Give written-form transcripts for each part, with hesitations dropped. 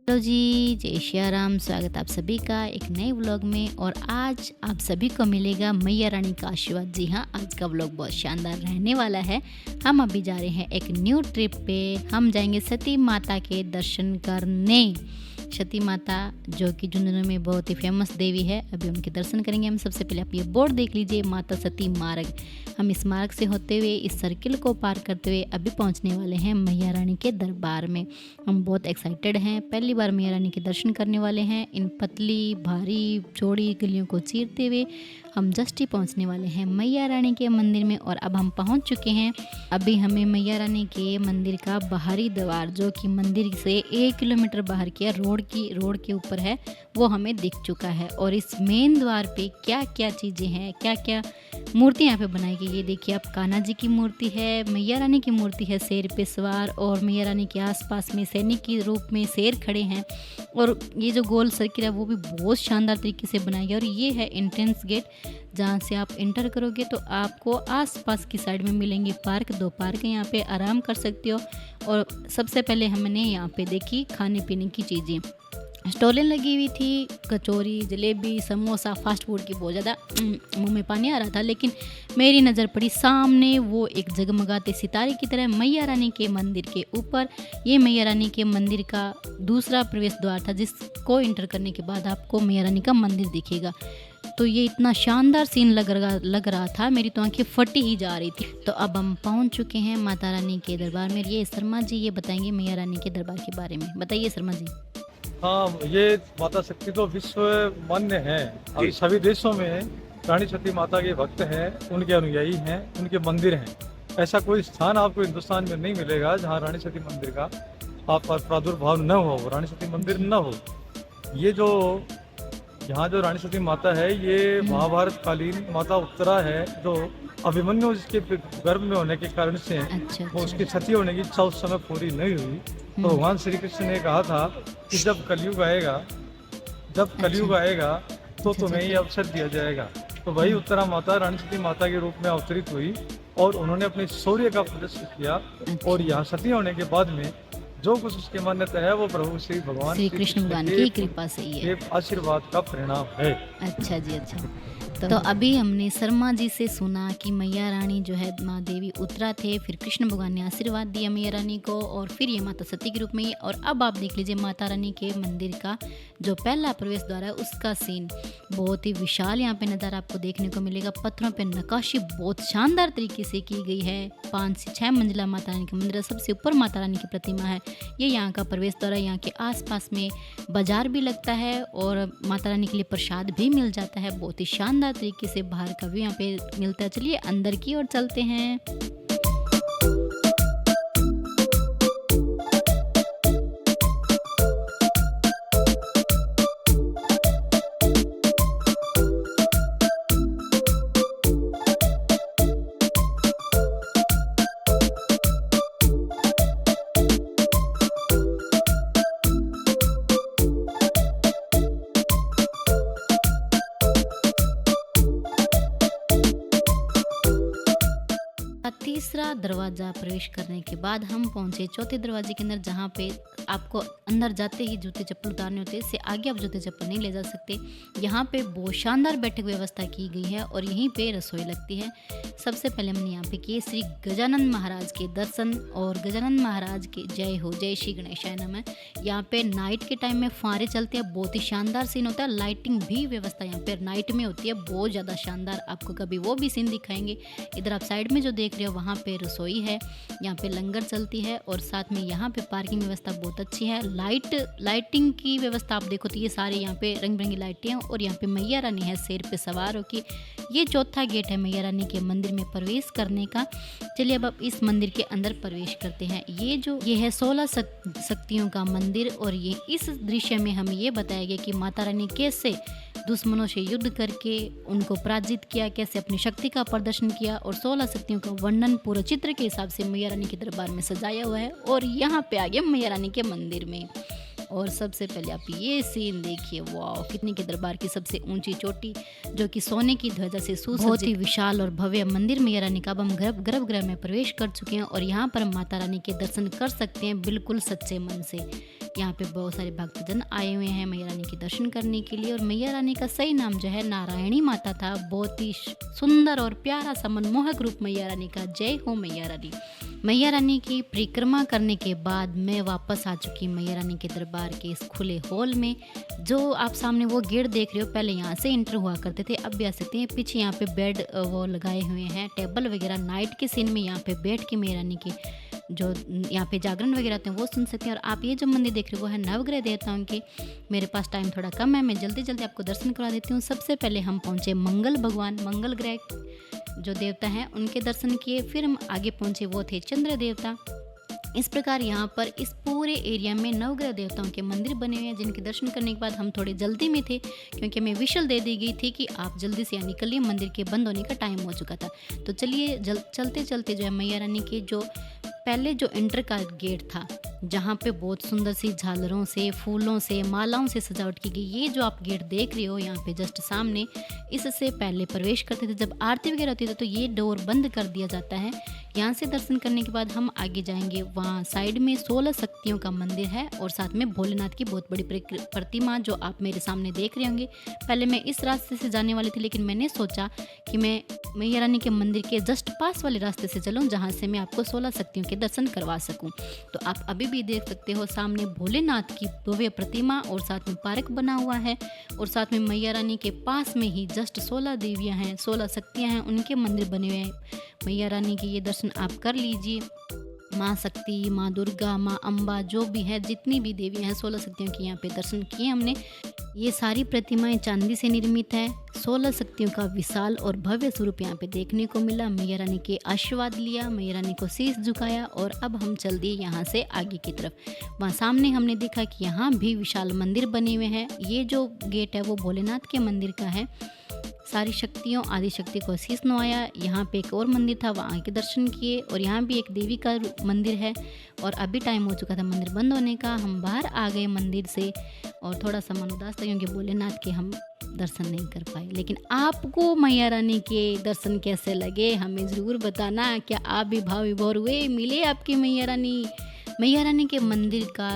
Hello जी, जय श्री राम। स्वागत आप सभी का एक नए व्लॉग में। और आज आप सभी को मिलेगा मैया रानी का आशीर्वाद। जी हाँ, आज का व्लॉग बहुत शानदार रहने वाला है। हम अभी जा रहे हैं एक न्यू ट्रिप पे। हम जाएंगे सती माता के दर्शन करने। सती माता जो कि झुंझुनू में बहुत ही फेमस देवी है, अभी उनके दर्शन करेंगे हम। सबसे पहले आप ये बोर्ड देख लीजिए, माता सती मार्ग। हम इस मार्ग से होते हुए, इस सर्किल को पार करते हुए अभी पहुंचने वाले हैं मैया रानी के दरबार में। हम बहुत एक्साइटेड हैं, पहली बार मैया रानी के दर्शन करने वाले हैं। इन पतली भारी चौड़ी गलियों को चीरते हुए हम जस्ट ही पहुंचने वाले हैं मैया रानी के मंदिर में। और अब हम पहुंच चुके हैं। अभी हमें मैया रानी के मंदिर का बाहरी द्वार, जो कि मंदिर से 1 किलोमीटर बाहर की रोड के ऊपर है, वो हमें दिख चुका है। और इस मेन द्वार पे क्या क्या चीज़ें हैं, क्या क्या मूर्ति यहाँ पे बनाई गई, ये देखिए आप। कान्हा जी की मूर्ति है, मैया रानी की मूर्ति है शेर पे सवार, और मैया रानी के आसपास में सैनिक के रूप में शेर खड़े हैं। और ये जो गोल सर्किल है वो भी बहुत शानदार तरीके से बनाया गया। और ये है एंट्रेंस गेट, जहाँ से आप एंटर करोगे तो आपको आसपास की साइड में मिलेंगे पार्क। 2 पार्क हैं, यहाँ पे आराम कर सकते हो। और सबसे पहले हमने यहाँ पे देखी खाने पीने की चीज़ें, स्टॉलें लगी हुई थी। कचौरी, जलेबी, समोसा, फास्ट फूड की बहुत ज़्यादा मुंह में पानी आ रहा था। लेकिन मेरी नज़र पड़ी सामने वो एक जगमगाते सितारे की तरह मैया रानी के मंदिर के ऊपर। ये मैया रानी के मंदिर का दूसरा प्रवेश द्वार था, जिसको एंटर करने के बाद आपको मैया रानी का मंदिर दिखेगा। तो ये इतना शानदार सीन लग रहा था, मेरी तो आंखें फटी ही जा रही थी। तो अब हम पहुंच चुके हैं माता रानी के दरबार में। ये शर्मा जी ये बताएंगे मैया रानी के दरबार के बारे में। बताइए शर्मा जी। हाँ, ये माता शक्ति तो विश्व मान्य है। अभी सभी देशों में रानी सती माता के भक्त हैं, उनके अनुयायी हैं, उनके मंदिर हैं। ऐसा कोई स्थान आपको हिंदुस्तान में नहीं मिलेगा जहाँ रानी सती मंदिर का आप प्रादुर्भाव न हो, रानी सती मंदिर न हो। ये जो यहाँ जो रानी सती माता है, ये महाभारत कालीन माता उत्तरा है, जो अभिमन्यु जिसके गर्भ में होने के कारण से वो उसकी सती होने की इच्छा उस समय पूरी नहीं हुई। तो भगवान श्री कृष्ण ने कहा था कि जब कलयुग आएगा तो तुम्हें ये अवसर दिया जाएगा। तो वही उत्तरा माता रानी सती माता के रूप में अवतरित हुई और उन्होंने अपने शौर्य का प्रदर्शन किया। और यहाँ सती होने के बाद में जो कुछ उसकी मान्यता है वो प्रभु श्री भगवान श्री कृष्ण भगवान की कृपा से ही है, आशीर्वाद का परिणाम है। अच्छा जी, अच्छा। तो अभी हमने शर्मा जी से सुना कि मैया रानी जो है माँ देवी उत्तरा थे, फिर कृष्ण भगवान ने आशीर्वाद दिया मैया रानी को, और फिर ये माता सती के रूप में। और अब आप देख लीजिए माता रानी के मंदिर का जो पहला प्रवेश द्वार है, उसका सीन बहुत ही विशाल यहाँ पे नज़ारा आपको देखने को मिलेगा। पत्थरों पे नक्काशी बहुत शानदार तरीके से की गई है। 5 से 6 मंजिला माता रानी का मंदिर है, सबसे ऊपर माता रानी की प्रतिमा है। ये यहाँ का प्रवेश द्वार है। यहाँ के आसपास में बाजार भी लगता है और माता रानी के लिए प्रसाद भी मिल जाता है। बहुत ही शानदार तरीके से बाहर का भी यहाँ पे मिलता है। चलिए अंदर की ओर चलते हैं। 3रा दरवाज़ा प्रवेश करने के बाद हम पहुंचे 4थे दरवाजे के अंदर, जहां पे आपको अंदर जाते ही जूते चप्पल उतारने होते हैं। इससे आगे आप जूते चप्पल नहीं ले जा सकते। यहाँ पे बहुत शानदार बैठक व्यवस्था की गई है और यहीं पे रसोई लगती है। सबसे पहले हमने यहाँ पे किए श्री गजानन महाराज के दर्शन। और गजानन महाराज के जय हो, जय श्री गणेशाय नमः। यहाँ पे नाइट के टाइम में फारे चलते हैं, बहुत ही शानदार सीन होता है। लाइटिंग भी व्यवस्था यहाँ पे नाइट में होती है, बहुत ज़्यादा शानदार। आपको कभी वो भी सीन दिखाएंगे। इधर आप साइड में जो देख रहे हो वहाँ पे रसोई है, यहाँ पे लंगर चलती है, और साथ में यहाँ पे पार्किंग व्यवस्था बहुत अच्छी है। लाइटिंग की व्यवस्था आप देखो तो ये सारे यहाँ पे रंग बिरंगी लाइटें हैं। और यहाँ पे मैया रानी है शेर पे सवार होकर। ये 4था गेट है मैया रानी के मंदिर में प्रवेश करने का। चलिए अब आप इस मंदिर के अंदर प्रवेश करते हैं। ये है 16 शक्तियों का मंदिर। और ये इस दृश्य में हमें ये बताया गया कि माता रानी कैसे दुश्मनों से युद्ध करके उनको पराजित किया, कैसे अपनी शक्ति का प्रदर्शन किया। और 16 शक्तियों का वर्णन पूरे चित्र के हिसाब से मैया रानी के दरबार में सजाया हुआ है। और यहाँ पे आ गया मैया रानी के मंदिर में। और सबसे पहले आप ये सीन देखिए, वाह कितनी के दरबार की सबसे ऊंची चोटी जो कि सोने की ध्वजा से सुसज्जित, बहुत ही विशाल और भव्य मंदिर मैया रानी का। अब हम गर्भगृह में प्रवेश कर चुके हैं और यहाँ पर माता रानी के दर्शन कर सकते हैं बिल्कुल सच्चे मन से। यहाँ पे बहुत सारे भक्तजन आए हुए हैं मैया रानी के दर्शन करने के लिए। और मैया रानी का सही नाम जो है नारायणी माता था। बहुत ही सुंदर और प्यारा सा मनमोहक रूप मैया रानी का। जय हो मैया रानी। मैया रानी की परिक्रमा करने के बाद मैं वापस आ चुकी मैया रानी के दरबार के इस खुले हॉल में। जो आप सामने वो गेट देख रहे हो, पहले यहाँ से एंटर हुआ करते थे, अब भी आ सकते हैं। पीछे यहाँ पे बेड वो लगाए हुए हैं, टेबल वगैरह। नाइट के सीन में यहाँ पे बैठ के मैया रानी के जो यहाँ पे जागरण वगैरह होते हैं वो सुन सकते हैं। और आप ये जो मंदिर देख रहे हो वो है नवग्रह देवताओं के। मेरे पास टाइम थोड़ा कम है, मैं जल्दी जल्दी आपको दर्शन करा देती हूँ। सबसे पहले हम पहुँचे मंगल भगवान, मंगल ग्रह जो देवता हैं उनके दर्शन किए। फिर हम आगे पहुँचे, वो थे चंद्र देवता। इस प्रकार यहाँ पर इस पूरे एरिया में नवग्रह देवताओं के मंदिर बने हुए हैं, जिनके दर्शन करने के बाद हम थोड़े जल्दी में थे क्योंकि हमें विशल दे दी गई थी कि आप जल्दी से यहाँ निकलिए, मंदिर के बंद होने का टाइम हो चुका था। तो चलिए चलते चलते जो है मैया रानी के जो पहले जो एंटर का गेट था, जहाँ पे बहुत सुंदर सी झालरों से, फूलों से, मालाओं से सजावट की गई, ये जो आप गेट देख रहे हो यहाँ पे जस्ट सामने, इससे पहले प्रवेश करते थे जब आरती वगैरह होती थी तो ये डोर बंद कर दिया जाता है। यहाँ से दर्शन करने के बाद हम आगे जाएंगे, वहाँ साइड में 16 शक्तियों का मंदिर है और साथ में भोलेनाथ की बहुत बड़ी प्रतिमा जो आप मेरे सामने देख रहे होंगे। पहले मैं इस रास्ते से जाने वाली थी, लेकिन मैंने सोचा कि मैं मैया रानी के मंदिर के जस्ट पास वाले रास्ते से चलूँ, जहाँ से मैं आपको 16 शक्तियों के दर्शन करवा सकूँ। तो आप अभी भी देख सकते हो सामने भोलेनाथ की भव्य प्रतिमा और साथ में पार्क बना हुआ है। और साथ में मैया रानी के पास में ही जस्ट 16 देवियाँ हैं, 16 शक्तियाँ हैं, उनके मंदिर बने हुए हैं। मैया रानी के ये दर्शन आप कर लीजिए। माँ शक्ति, माँ दुर्गा, माँ अम्बा, जो भी है, जितनी भी देवियाँ हैं 16 शक्तियों के यहाँ पे दर्शन किए हमने। ये सारी प्रतिमाएं चांदी से निर्मित है। 16 शक्तियों का विशाल और भव्य स्वरूप यहाँ पे देखने को मिला। मैया रानी के आशीर्वाद लिया, मैया रानी को शीश झुकाया और अब हम चल दिए यहाँ से आगे की तरफ। वहाँ सामने हमने देखा कि यहाँ भी विशाल मंदिर बने हुए हैं। ये जो गेट है वो भोलेनाथ के मंदिर का है। सारी शक्तियों आदि शक्ति को शीश नवाया। यहाँ पे एक और मंदिर था, वहाँ के दर्शन किए। और यहाँ भी एक देवी का मंदिर है और अभी टाइम हो चुका था मंदिर बंद होने का। हम बाहर आ गए मंदिर से और थोड़ा सा मन उदास था क्योंकि भोलेनाथ के हम दर्शन नहीं कर पाए। लेकिन आपको मैया रानी के दर्शन कैसे लगे हमें ज़रूर बताना। क्या आप भी भाव विभोर हुए, मिले आपकी मैया रानी? मैया रानी के मंदिर का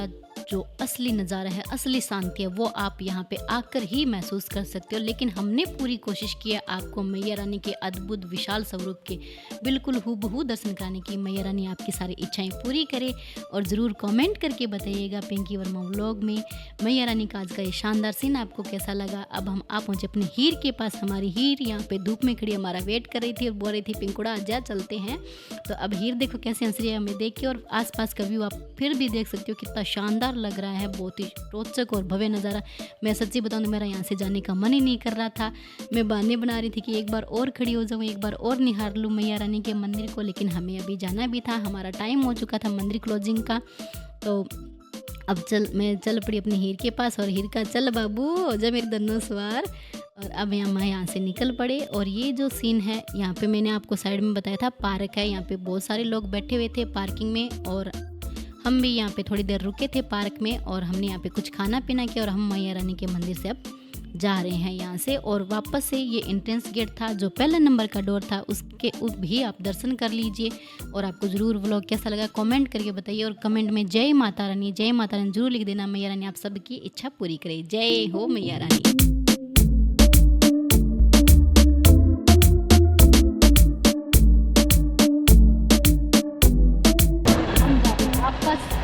जो असली नज़ारा है, असली शांति है, वो आप यहाँ पे आकर ही महसूस कर सकते हो। लेकिन हमने पूरी कोशिश की है आपको मैया रानी के अद्भुत विशाल स्वरूप के बिल्कुल हूबहू दर्शन कराने की। मैया रानी आपकी सारी इच्छाएं पूरी करे। और ज़रूर कमेंट करके बताइएगा पिंकी वर्मा व्लॉग में मैया रानी का आज का ये शानदार सीन आपको कैसा लगा। अब हम आप पहुँचे अपने हीर के पास। हमारी हीर यहाँ पे धूप में खड़ी हमारा वेट कर रही थी और बोल रही थी पिंकुड़ा आजा चलते हैं। तो अब हीर देखो कैसे हंस रही है हमें देख के। और आसपास का व्यू आप फिर भी देख सकते हो कितना शानदार लग रहा है, बहुत ही रोचक और भव्य नज़ारा। मैं सच्ची बताऊं तो मेरा यहाँ से जाने का मन ही नहीं कर रहा था। मैं बहाने बना रही थी कि एक बार और खड़ी हो जाऊँ, एक बार और निहार लूँ मैया रानी के मंदिर को। लेकिन हमें अभी जाना भी था, हमारा टाइम हो चुका था मंदिर क्लोजिंग का। तो अब मैं चल पड़ी अपनी हीर के पास और हीर का चल बाबू हो जा मेरे दोनों सवार। और अब हम यहाँ से निकल पड़े। और ये जो सीन है यहाँ पे मैंने आपको साइड में बताया था पार्क है। यहाँ पे बहुत सारे लोग बैठे हुए थे पार्किंग में और हम भी यहाँ पे थोड़ी देर रुके थे पार्क में और हमने यहाँ पे कुछ खाना पीना किया। और हम मैया रानी के मंदिर से अब जा रहे हैं यहाँ से। और वापस से ये एंट्रेंस गेट था जो पहला नंबर का डोर था, उसके भी आप दर्शन कर लीजिए। और आपको ज़रूर व्लॉग कैसा लगा कमेंट करके बताइए। और कमेंट में जय माता रानी ज़रूर लिख देना। मैया रानी आप सबकी इच्छा पूरी करे। जय हो मैया रानी।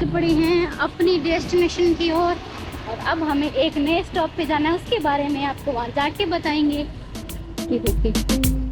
पड़ी हैं अपनी डेस्टिनेशन की ओर और अब हमें एक नए स्टॉप पे जाना है, उसके बारे में आपको वहाँ जाके बताएंगे। ठीक है।